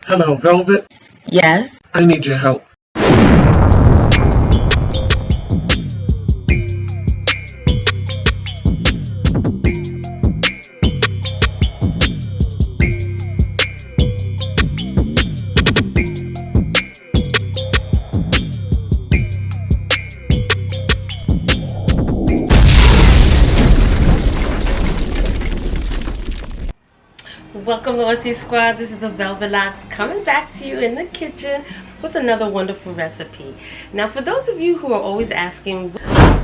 Hello, Velvet. Yes. I need your help. Welcome to OT Squad. This is the Velvet coming back to you in the kitchen with another wonderful recipe. Now, for those of you who are always asking,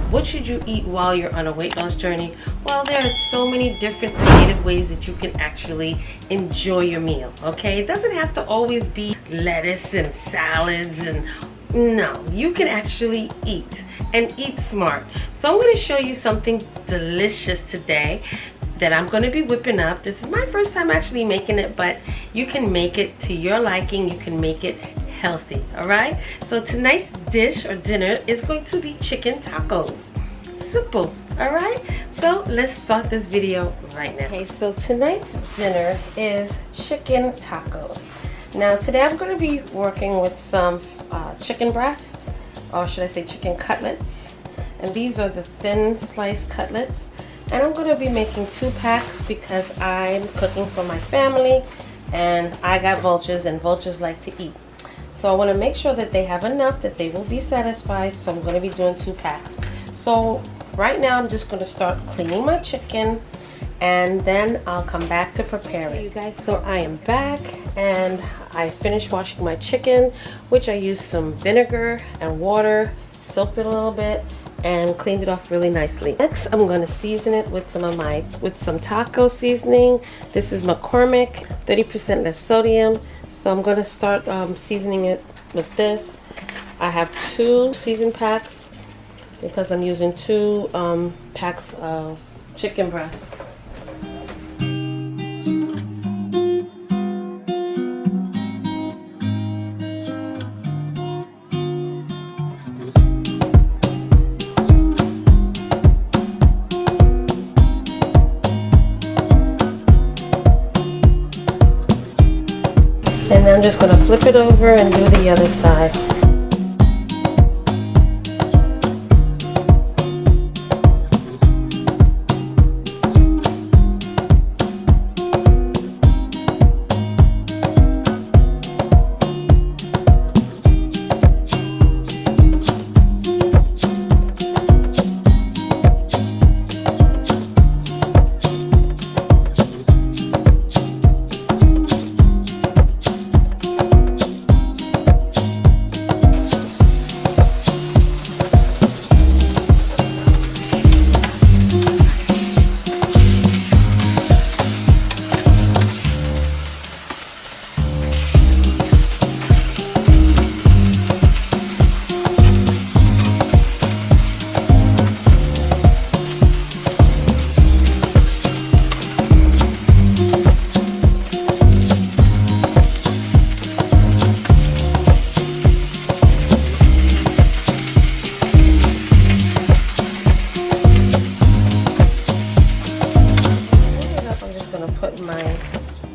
what should you eat while you're on a weight loss journey? Well, there are so many different creative ways that you can actually enjoy your meal, okay? It doesn't have to always be lettuce and salads and no, you can actually eat and eat smart. So I'm going to show you something delicious today that I'm going to be whipping up. This is my first time actually making it, but you can make it to your liking. You can make it healthy, all right? So tonight's dish or dinner is going to be chicken tacos. Simple, all right? So let's start this video right now. Okay, so tonight's dinner is chicken tacos. Now today I'm going to be working with some chicken breasts, or should I say chicken cutlets. And these are the thin sliced cutlets. And I'm going to be making 2 packs because I'm cooking for my family and I got vultures and vultures like to eat. So I want to make sure that they have enough that they will be satisfied. So I'm going to be doing 2 packs. So right now I'm just going to start cleaning my chicken and then I'll come back to prepare it. You guys, so I am back and I finished washing my chicken, which I used some vinegar and water, soaked it a little bit, and cleaned it off really nicely. Next, I'm going to season it with some taco seasoning. This is McCormick, 30% less sodium. So I'm going to start seasoning it with this. I have 2 season packs because I'm using 2 packs of chicken breast. And I'm just going to flip it over and do the other side.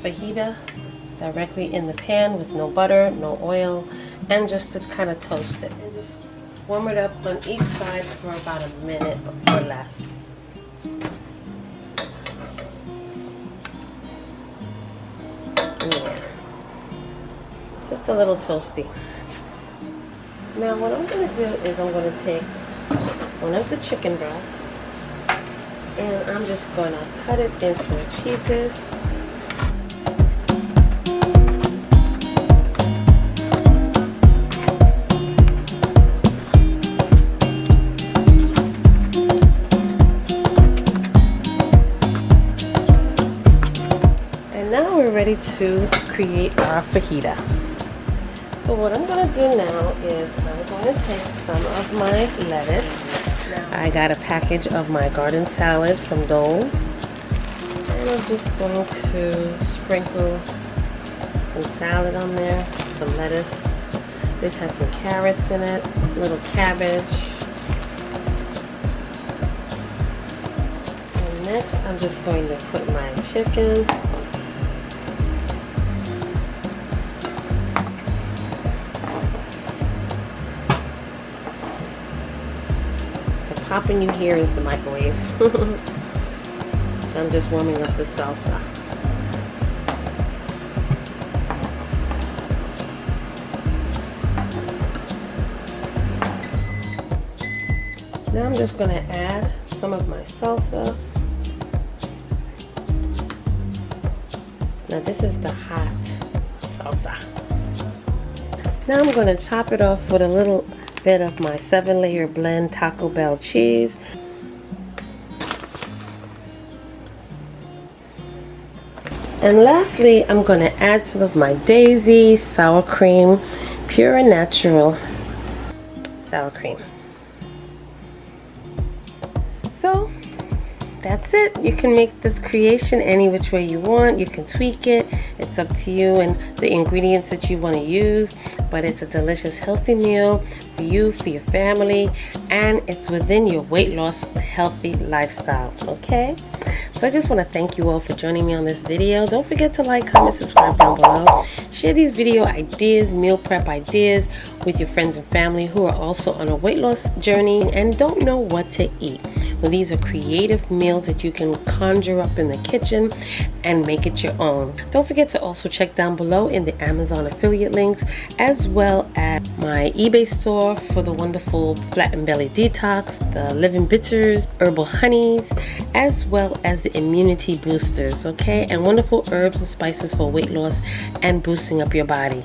Fajita directly in the pan with no butter, no oil, and just to kind of toast it. And just warm it up on each side for about a minute or less. Yeah. Just a little toasty. Now what I'm going to do is I'm going to take one of the chicken breasts and I'm just going to cut it into pieces. Now we're ready to create our fajita. So what I'm going to do now is I'm going to take some of my lettuce. I got a package of my garden salad from Dole's. And I'm just going to sprinkle some salad on there, some lettuce. This has some carrots in it, a little cabbage. And next I'm just going to put my chicken. stopping you here is the microwave. I'm just warming up the salsa. Now I'm just going to add some of my salsa. Now this is the hot salsa. Now I'm going to top it off with a little bit of my 7-layer blend Taco Bell cheese. And lastly, I'm going to add some of my Daisy sour cream, pure and natural sour cream. So that's it. You can make this creation any which way you want. You can tweak it. It's up to you and the ingredients that you want to use. But it's a delicious, healthy meal for you, for your family, and it's within your weight loss, healthy lifestyle. Okay? So I just want to thank you all for joining me on this video. Don't forget to like, comment, subscribe down below. Share these video ideas, meal prep ideas with your friends and family who are also on a weight loss journey and don't know what to eat. Well, these are creative meals that you can conjure up in the kitchen and make it your own. Don't forget to also check down below in the Amazon affiliate links, as well as my eBay store for the wonderful Flatten Belly Detox, the Living Bitters, herbal honeys, as well as the immunity boosters, okay? And wonderful herbs and spices for weight loss and boosting up your body.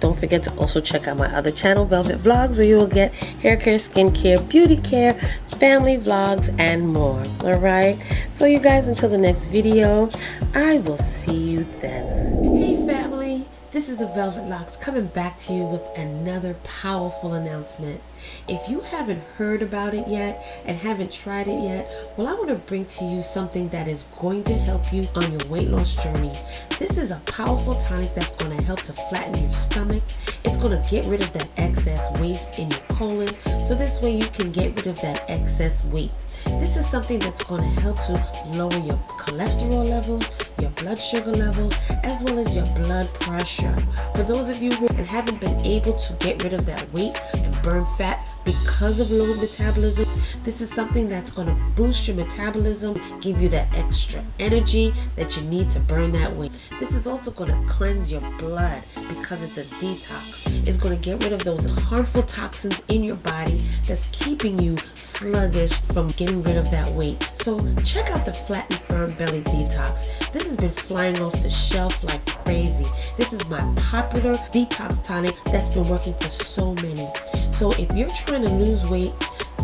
Don't forget to also check out my other channel, Velvet Vlogs, where you will get hair care, skincare, beauty care, family vlogs, and more. All right, so you guys, until the next video, I will see you then. Hey family, this is the Velvet Locks coming back to you with another powerful announcement. If you haven't heard about it yet and haven't tried it yet, well, I want to bring to you something that is going to help you on your weight loss journey. This is a powerful tonic that's going to help to flatten your stomach. It's going to get rid of that excess waste in your colon, so this way you can get rid of that excess weight. This is something that's going to help to lower your cholesterol levels, your blood sugar levels, as well as your blood pressure. For those of you who haven't been able to get rid of that weight and burn fat because of low metabolism, this is something that's going to boost your metabolism, give you that extra energy that you need to burn that weight. This is also going to cleanse your blood because it's a detox. It's going to get rid of those harmful toxins in your body that's keeping you sluggish from getting rid of that weight. So check out the Flat and Firm Belly Detox. This has been flying off the shelf like crazy. This is my popular detox tonic that's been working for so many. So if you're trying to lose weight,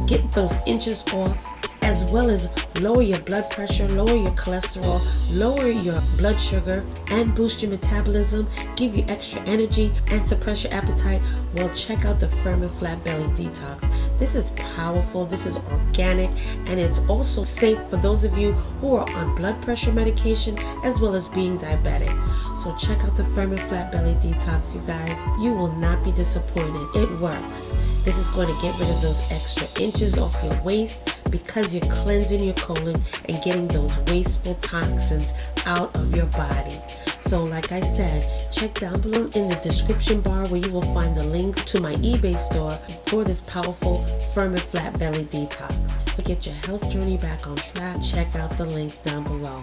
get those inches off, as well as lower your blood pressure, lower your cholesterol, lower your blood sugar, and boost your metabolism, give you extra energy, and suppress your appetite, well, check out the Firm and Flat Belly Detox. This is powerful, this is organic, and it's also safe for those of you who are on blood pressure medication, as well as being diabetic. So check out the Firm and Flat Belly Detox, you guys. You will not be disappointed. It works. This is going to get rid of those extra inches off your waist because you're cleansing your colon and getting those wasteful toxins out of your body. So like I said, check down below in the description bar where you will find the links to my eBay store for this powerful Firm and Flat Belly Detox. So get your health journey back on track. Check out the links down below.